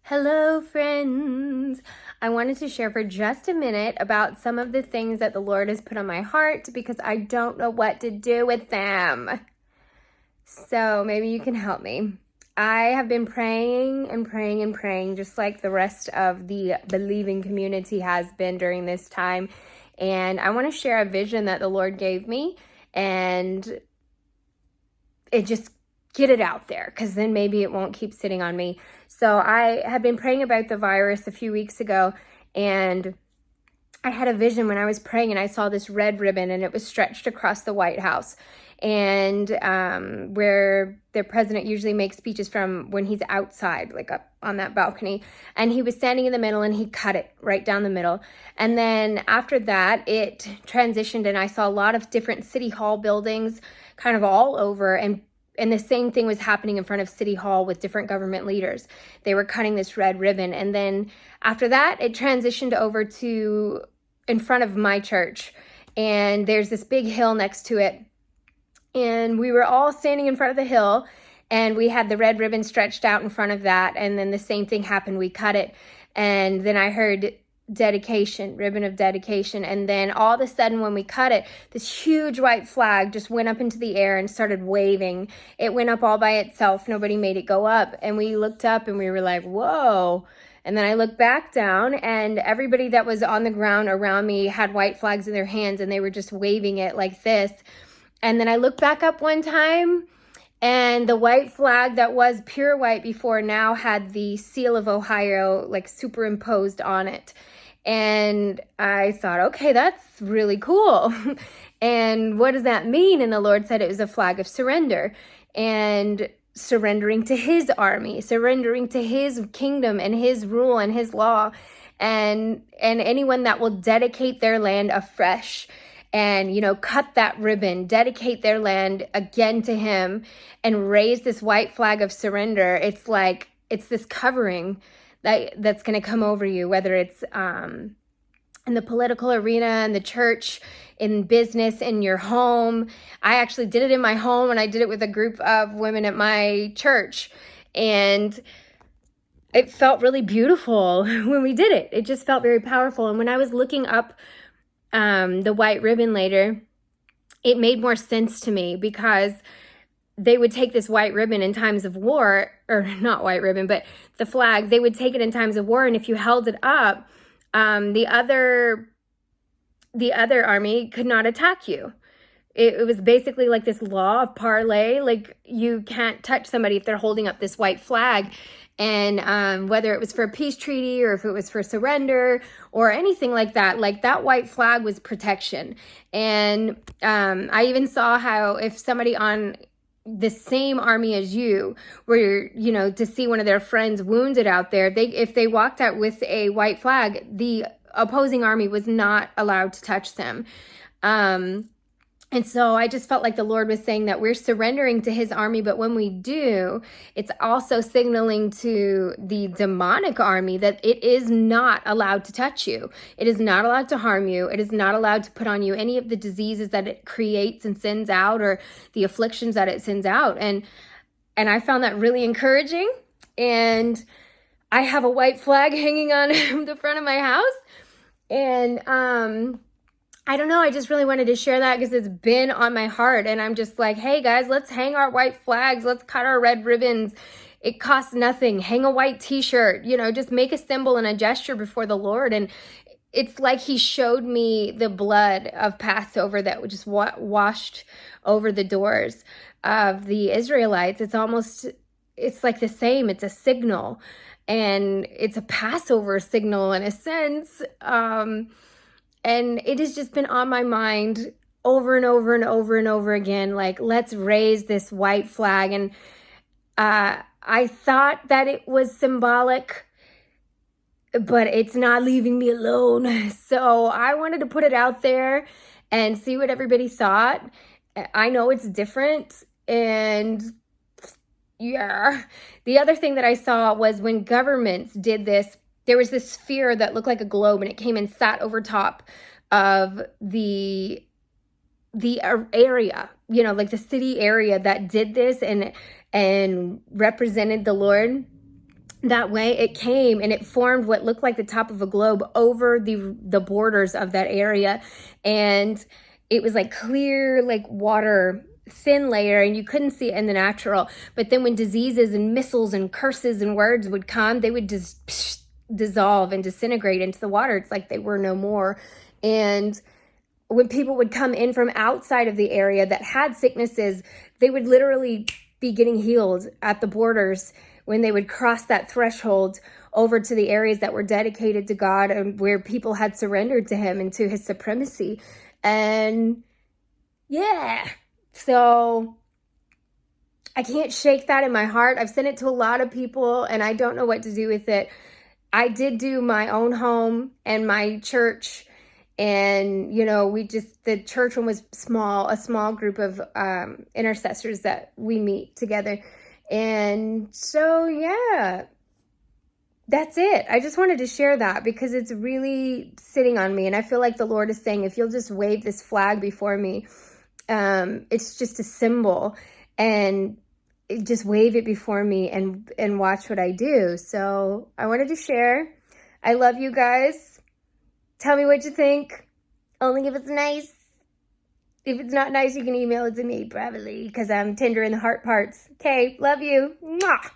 Hello, friends. I wanted to share for just a minute about some of the things that the Lord has put on my heart because I don't know what to do with them. So maybe you can help me. I have been praying and praying and praying, just like the rest of the believing community has been during this time. And I want to share a vision that the Lord gave me and it just get it out there, because then maybe it won't keep sitting on me. So I had been praying about the virus a few weeks ago, and I had a vision when I was praying, and I saw this red ribbon, and it was stretched across the White House, and where the president usually makes speeches from when he's outside, like up on that balcony. And he was standing in the middle, and he cut it right down the middle. And then after that, it transitioned, and I saw a lot of different city hall buildings kind of all over, and the same thing was happening in front of City Hall with different government leaders. They were cutting this red ribbon. And then after that, it transitioned over to in front of my church. And there's this big hill next to it. And we were all standing in front of the hill. And we had the red ribbon stretched out in front of that. And then the same thing happened. We cut it. And then I heard dedication, ribbon of dedication. And then all of a sudden when we cut it, this huge white flag just went up into the air and started waving. It went up all by itself. Nobody made it go up. And we looked up and we were like, whoa. And then I looked back down, and everybody that was on the ground around me had white flags in their hands, and they were just waving it like this. And then I looked back up one time, and the white flag that was pure white before now had the seal of Ohio like superimposed on it. And I thought, okay, that's really cool. And what does that mean? And the Lord said it was a flag of surrender, and surrendering to his army, surrendering to his kingdom and his rule and his law, and anyone that will dedicate their land afresh and, cut that ribbon, dedicate their land again to him and raise this white flag of surrender. It's like, it's this covering that's going to come over you, whether it's in the political arena, in the church, in business, in your home. I actually did it in my home, and I did it with a group of women at my church. And it felt really beautiful when we did it. It just felt very powerful. And when I was looking up the white ribbon later, it made more sense to me, because they would take this white ribbon in times of war, or not white ribbon, but the flag, they would take it in times of war. And if you held it up, the other army could not attack you. It was basically like this law of parlay. Like, you can't touch somebody if they're holding up this white flag. And whether it was for a peace treaty or if it was for surrender or anything like that white flag was protection. And I even saw how if somebody on the same army as you were, to see one of their friends wounded out there, if they walked out with a white flag, the opposing army was not allowed to touch them. And so I just felt like the Lord was saying that we're surrendering to his army, but when we do, it's also signaling to the demonic army that it is not allowed to touch you. It is not allowed to harm you. It is not allowed to put on you any of the diseases that it creates and sends out, or the afflictions that it sends out. And I found that really encouraging. And I have a white flag hanging on the front of my house. And I don't know, I just really wanted to share that because it's been on my heart. And I'm just like, hey guys, let's hang our white flags. Let's cut our red ribbons. It costs nothing. Hang a white t-shirt, just make a symbol and a gesture before the Lord. And it's like he showed me the blood of Passover that just washed over the doors of the Israelites. It's like the same. It's a signal, and it's a Passover signal in a sense. And it has just been on my mind over and over and over and over again, like, let's raise this white flag. And I thought that it was symbolic, but it's not leaving me alone. So I wanted to put it out there and see what everybody thought. I know it's different. And yeah, the other thing that I saw was when governments did this, there was this sphere that looked like a globe, and it came and sat over top of the area, like the city area that did this and represented the Lord. that way it came and it formed what looked like the top of a globe over the borders of that area. And it was like clear, like water, thin layer, and you couldn't see it in the natural. But then when diseases and missiles and curses and words would come, they would just dissolve and disintegrate into the water. It's like they were no more. And when people would come in from outside of the area that had sicknesses, they would literally be getting healed at the borders when they would cross that threshold over to the areas that were dedicated to God and where people had surrendered to him and to his supremacy. And yeah, so I can't shake that in my heart. I've sent it to a lot of people and I don't know what to do with it. I did do my own home and my church, and the church one was small, a small group of intercessors that we meet together. And so yeah, that's it. I just wanted to share that because it's really sitting on me, and I feel like the Lord is saying, if you'll just wave this flag before me, it's just a symbol, and just wave it before me and watch what I do. So I wanted to share. I love you guys. Tell me what you think. Only if it's nice. If it's not nice, you can email it to me, probably, because I'm tender in the heart parts. Okay, love you. Mwah.